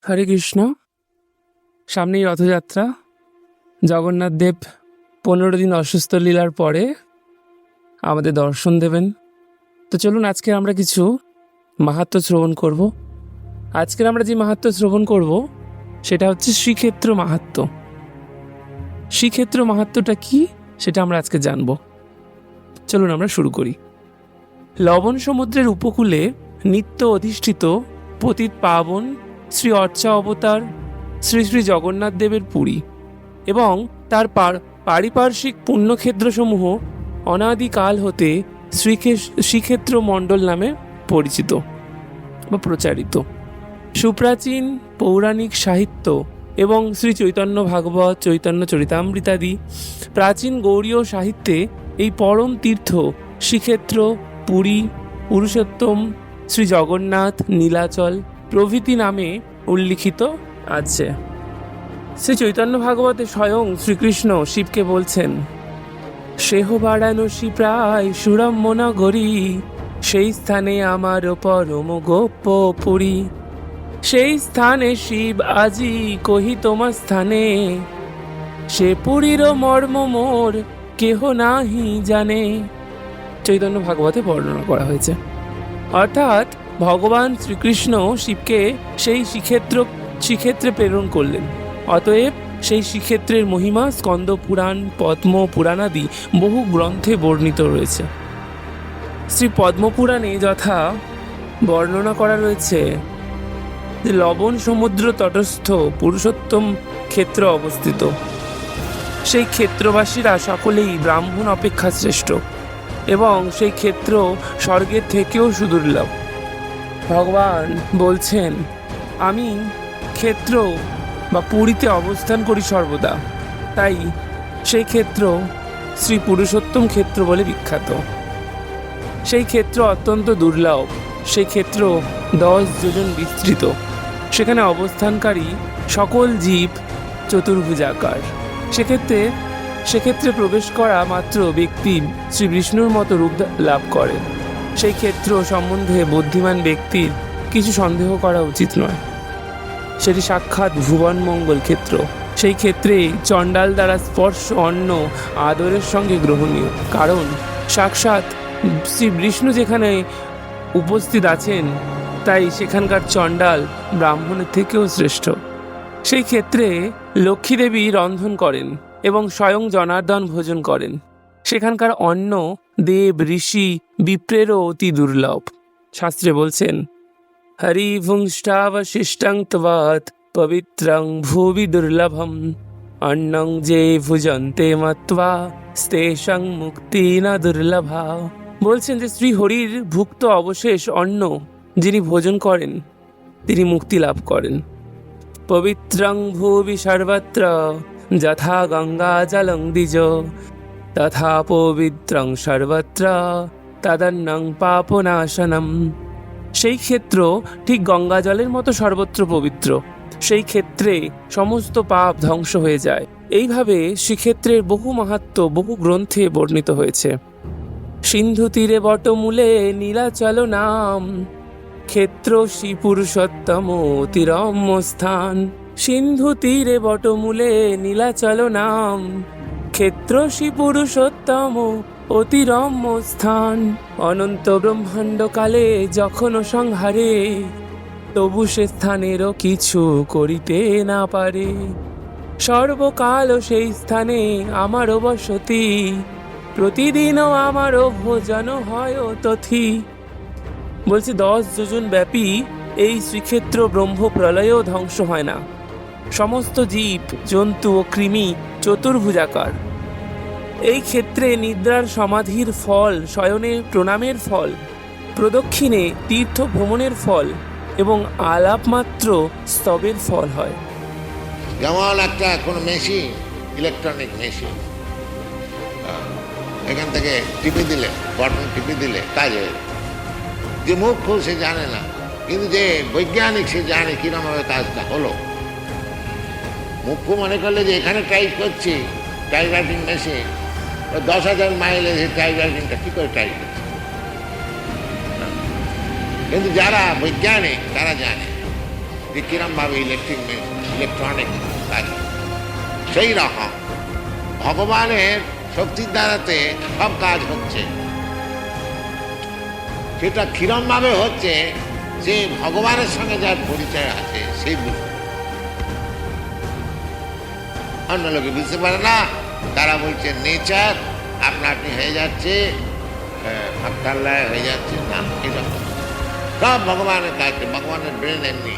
হরে কৃষ্ণ। সামনেই রথযাত্রা। জগন্নাথ দেব 15 দিন অসুস্থ লীলার পরে আমাদের দর্শন দেবেন। তো চলুন আজকে আমরা কিছু মাহাত্ম্য শ্রবণ করব। আজকের আমরা যে মাহাত্ম্য শ্রবণ করব সেটা হচ্ছে শ্রীক্ষেত্র মাহাত্ম্য। শ্রীক্ষেত্র মাহাত্ম্যটা কি সেটা আমরা আজকে জানব। চলুন আমরা শুরু করি। লবণ সমুদ্রের উপকূলে নিত্য অধিষ্ঠিত পতিত পাবন শ্রী অর্চা অবতার শ্রী শ্রী জগন্নাথ দেবের পুরী এবং তার পারিপার্শ্বিক পুণ্যক্ষেত্রসমূহ অনাদিকাল হতে শ্রীক্ষেত্র মণ্ডল নামে পরিচিত বা প্রচারিত। সুপ্রাচীন পৌরাণিক সাহিত্য এবং শ্রী চৈতন্য ভাগবত, চৈতন্য চরিতামৃতাদি প্রাচীন গৌড়ীয় সাহিত্যে এই পরম তীর্থ শ্রীক্ষেত্র, পুরী, পুরুষোত্তম, শ্রী জগন্নাথ, নীলাচল প্রভৃতি নামে উল্লিখিত আছে। শ্রী চৈতন্য ভাগবতে স্বয়ং শ্রীকৃষ্ণ শিবকে বলছেন, সেহ বারাণসী প্রায় সুরম্য নগরী, সেই স্থানে আমার পরম গোপ্য পুরী। সেই স্থানে শিব আজি কহি তোমার স্থানে, সে পুরীর মর্ম মোর কেহ নাহি জানে। চৈতন্য ভাগবতে বর্ণনা করা হয়েছে। অর্থাৎ ভগবান শ্রীকৃষ্ণ শিবকে সেই শ্রীক্ষেত্রে প্রেরণ করলেন। অতএব সেই শ্রীক্ষেত্রের মহিমা স্কন্দ পুরাণ, পদ্ম পুরাণাদি বহু গ্রন্থে বর্ণিত রয়েছে। শ্রী পদ্মপুরাণে যথা বর্ণনা করা রয়েছে যে লবণ সমুদ্র তটস্থ পুরুষোত্তম ক্ষেত্র অবস্থিত। সেই ক্ষেত্রবাসীরা সকলেই ব্রাহ্মণ অপেক্ষা শ্রেষ্ঠ এবং সেই ক্ষেত্র স্বর্গের থেকেও সুদুর্লভ। ভগবান বলছেন, আমি ক্ষেত্র বা পুরীতে অবস্থান করি সর্বদা, তাই সেই ক্ষেত্র শ্রী পুরুষোত্তম ক্ষেত্র বলে বিখ্যাত। সেই ক্ষেত্র অত্যন্ত দুর্লভ। সেই ক্ষেত্র 10 যোজন বিস্তৃত। সেখানে অবস্থানকারী সকল জীব চতুর্ভুজাকার। সেক্ষেত্রে প্রবেশ করা মাত্র ব্যক্তি শ্রী বিষ্ণুর মতো রূপ লাভ করে। সেই ক্ষেত্র সম্বন্ধে বুদ্ধিমান ব্যক্তির কিছু সন্দেহ করা উচিত নয়। সেটি সাক্ষাৎ ভুবন মঙ্গল ক্ষেত্র। সেই ক্ষেত্রে চণ্ডাল দ্বারা স্পর্শ অন্ন আদরের সঙ্গে গ্রহণীয়, কারণ সাক্ষাৎ শ্রী বিষ্ণু যেখানে উপস্থিত আছেন, তাই সেখানকার চণ্ডাল ব্রাহ্মণের থেকেও শ্রেষ্ঠ। সেই ক্ষেত্রে লক্ষ্মী দেবী রন্ধন করেন এবং স্বয়ং জনার্দন ভোজন করেন। সেখানকার অন্ন দেব, ঋষি, বিপ্রেরও অতি দুর্লভ। শাস্ত্রে বলছেন, হরি ভুংষ্টাবশিষ্টং তবাৎ পবিত্রং ভুবি দুর্লভম, অন্নং যে ভুজন্তে মত্বা স্তেষং মুক্তি না দুর্লভা। বলছেন যে শ্রী হরির ভুক্ত অবশেষ অন্ন যিনি ভোজন করেন তিনি মুক্তি লাভ করেন। পবিত্রং ভুবি সর্বত্র যথা গঙ্গা জলং দ্বিজ, তথা পবিত্রং সর্বত্র তদন্নং পাপনাশনম। সেই ক্ষেত্র ঠিক গঙ্গা জলের মতো সর্বত্র পবিত্র। সেই ক্ষেত্রে সমস্ত পাপ ধ্বংস হয়ে যায়। এইভাবে শ্রীক্ষেত্রের বহু মাহাত্ম্য বহু গ্রন্থে বর্ণিত হয়েছে। সিন্ধু তীরে বটমূলে নীলাচল নাম, ক্ষেত্র শ্রী পুরুষোত্তম অতিরম্য স্থান। সিন্ধু তীরে বটমূলে নীলাচল নাম, ক্ষেত্র শ্রী পুরুষোত্তম অতিরম্য স্থান। অনন্ত ব্রহ্মাণ্ড কালে যখন সংহারে, তবু সে স্থানেরও কিছু করিতে না পারে। সর্বকাল সেই স্থানে আমারও বসতি, প্রতিদিনও আমারও ভোজন হয় তথি। বলছি 10 যোজন ব্যাপী এই শ্রীক্ষেত্র ব্রহ্ম প্রলয়েও ধ্বংস হয় না। সমস্ত জীব জন্তু ও কৃমি চতুর্ভুজাকার। এই ক্ষেত্রে নিদ্রার সমাধির ফল, শয়নে প্রণামের ফল, প্রদক্ষিণে তীর্থ ভ্রমণের ফল এবং আলাপ মাত্র স্তবের ফল হয়। যেমন একটা কোনো মেশিন, ইলেকট্রনিক মেশিন, এখান থেকে টিপে দিলে, বটন টিপে দিলে কাজ হয়ে যায়। যে মুখ্য সে জানে না, কিন্তু যে বৈজ্ঞানিক সে জানে কিরমভাবে কাজটা হলো। মুখ্য মনে করলে যে এখানে টাইপ করছি, টাইপ রাইটিং মেশিন, 10,000 মাইলে সে টাইপ রাইটিংটা কী করে টাইপ করছে। কিন্তু যারা বৈজ্ঞানিক তারা জানে যে কিরমভাবে ইলেকট্রনিক কাজ, সেই রকম ভগবানের শক্তির দ্বারাতে সব কাজ হচ্ছে। সেটা কিরমভাবে হচ্ছে যে ভগবানের সঙ্গে যার পরিচয় আছে সেই বুঝবে, অন্য লোকে বুঝতে পারে না। তারা বলছে নেচার আপনা আপনি হয়ে যাচ্ছে, ভক্তাল্লায় হয়ে যাচ্ছে না, এরকম সব ভগবানের কাছে। ভগবানের ব্রেন এমনি